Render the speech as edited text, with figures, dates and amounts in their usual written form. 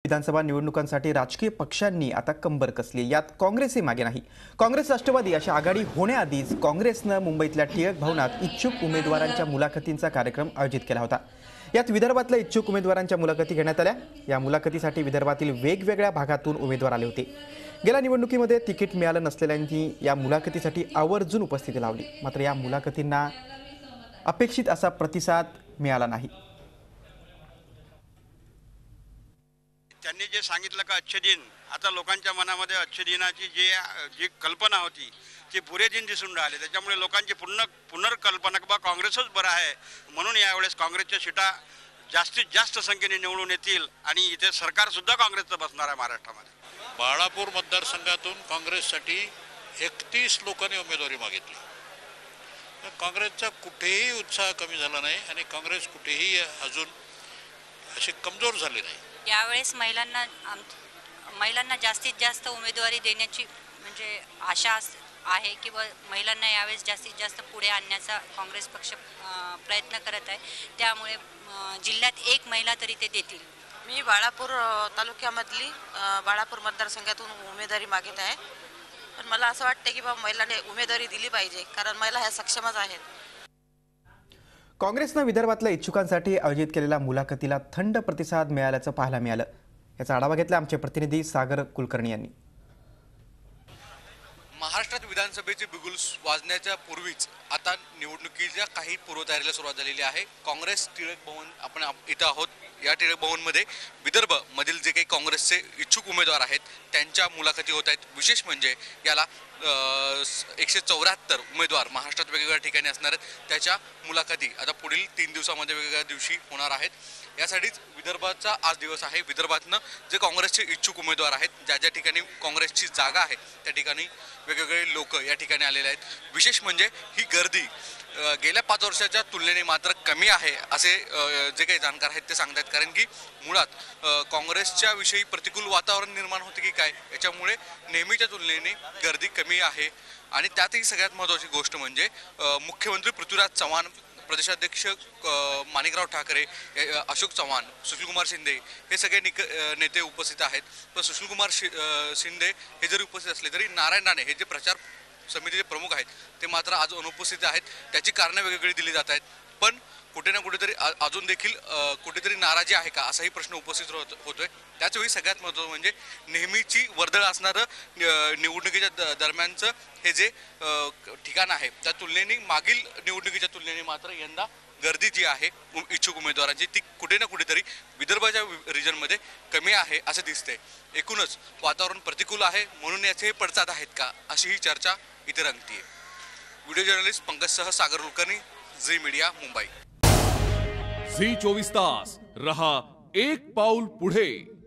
विधानसभा निवडणुकांसाठी राजकीय पक्षांनी आता कंबर कसली। यात काँग्रेसही मागे नाही। काँग्रेस राष्ट्रवादी अशी आघाडी होण्याआधीच काँग्रेसनं मुंबईतल्या टिळक भवनात इच्छुक उमेदवारांच्या मुलाखतींचा कार्यक्रम आयोजित केला होता। यात विदर्भातल्या इच्छुक उमेदवारांच्या मुलाखती घेण्यात आल्या। या मुलाखतीसाठी विदर्भातील वेगवेगळ्या भागातून उमेदवार आले होते। गेल्या निवडणुकीमध्ये तिकीट मिळालं नसलेल्यांनी या मुलाखतीसाठी आवर्जून उपस्थिती लावली, मात्र या मुलाखतींना अपेक्षित असा प्रतिसाद मिळाला नाही। त्यांनी जे सांगितलं का अच्छे दिन, आता लोकांच्या मनामध्ये अच्छे दिनाची जी कल्पना होती ती बुरे दिन दिसून राहिले। त्याच्यामुळे लोकांची पुनर्कल्पना की बा काँग्रेसच बरं आहे, म्हणून यावेळेस काँग्रेसच्या सीटा जास्तीत जास्त संख्येने निवडून येतील आणि इथे सरकार सुद्धा काँग्रेसचं बसणार आहे महाराष्ट्रामध्ये। बाळापूर मतदारसंघातून काँग्रेससाठी 31 लोकांनी उमेदवारी मागितली। काँग्रेसचा कुठेही उत्साह कमी झाला नाही आणि काँग्रेस कुठेही अजून अशी कमजोर झाली नाही। यावेळेस महिलांना जास्तीत जास्त उमेदवारी देण्याची म्हणजे आशा आहे की महिलांना यावेळेस जास्तीत जास्त पुढे आणण्याचा काँग्रेस पक्ष प्रयत्न करत आहे। त्यामुळे जिल्ह्यात एक महिला तरी ते देतील। मी बाळापूर तालुक्यामधली बाळापूर मतदारसंघातून उमेदवारी मागित आहे, पण मला असं वाटतं की महिलांनी उमेदवारी दिली पाहिजे, कारण महिला ह्या सक्षमच आहेत। काँग्रेसनं विदर्भातल्या इच्छुकांसाठी आयोजित केलेल्या मुलाखतीला थंड प्रतिसाद मिळाल्याचं पाहायला मिळालं। याचा आढावा घेतला आमचे प्रतिनिधी सागर कुलकर्णी यांनी। महाराष्ट्रात विधानसभेचे बिगुल वाजण्याच्या पूर्वीच आता निवडणुकीच्या काही पूर्वतयारीला सुरुवात झालेली आहे। काँग्रेस टिळक भवन आपण इथं आहोत। या टिळक भवनमध्ये विदर्भ मधील जे काही काँग्रेसचे इच्छुक उमेदवार आहेत त्यांच्या मुलाखती होत आहेत। विशेष म्हणजे याला 174 उमेदवार महाराष्ट्रात वेगवेगळ्या ठिकाणी असणार आहेत। त्याच्या मुलाखती आता पुढील 3 दिवसांमध्ये वेगवेगळ्या दिवशी होणार आहेत। यासाठीच विदर्भाचा आज दिवस आहे। विदर्भातनं जे काँग्रेसचे इच्छुक उमेदवार आहेत, ज्या ज्या ठिकाणी काँग्रेसची जागा आहे त्या ठिकाणी वेगवेगळे लोक या ठिकाणी आलेले आहेत। विशेष म्हणजे ही गर्दी गेल्या 5 वर्षाच्या तुलनेने मात्र कमी आहे असे जे काही जाणकार आहेत ते सांगतात, कारण की मुळात काँग्रेसच्या विषयी प्रतिकूल वातावरण निर्माण होते की काय याच्यामुळे नेहमीच्या तुलनेने गर्दी कमी आहे। आणि त्यातही सगळ्यात महत्त्वाची गोष्ट म्हणजे मुख्यमंत्री पृथ्वीराज चव्हाण, प्रदेशाध्यक्ष माणिकराव ठाकरे, अशोक चव्हाण, सुशीलकुमार शिंदे हे सगळे नेते उपस्थित आहेत। पण सुशीलकुमार शिंदे हे जरी उपस्थित असले तरी नारायण राणे हे जे प्रचार समितीचे प्रमुख आहेत ते मात्र आज अनुपस्थित आहेत। त्याची कारणं वेगवेगळी दिली जात आहेत, पण कुठे ना कुठेतरी अजून देखील कुठेतरी नाराजी आहे का असाही प्रश्न उपस्थित होतोय। त्याचवेळी सगळ्यात महत्त्वाचं म्हणजे नेहमीची वर्दळ असणारं निवडणुकीच्या दरम्यानचं हे जे ठिकाण आहे त्या तुलनेने मागील निवडणुकीच्या तुलनेने मात्र यंदा गर्दी जी आहे इच्छुक उमेदवारांची ती कुठे ना कुठेतरी विदर्भाच्या रिजनमध्ये कमी आहे असं दिसतंय। एकूणच वातावरण प्रतिकूल आहे, म्हणून याचे पडसाद आहेत का अशी ही चर्चा इथे रंगतीये। व्हिडिओ जर्नलिस्ट पंकजसह Sagar Kulkarni, Zee media, Mumbai. Zee 24 तास रहा एक पाऊल पुढे।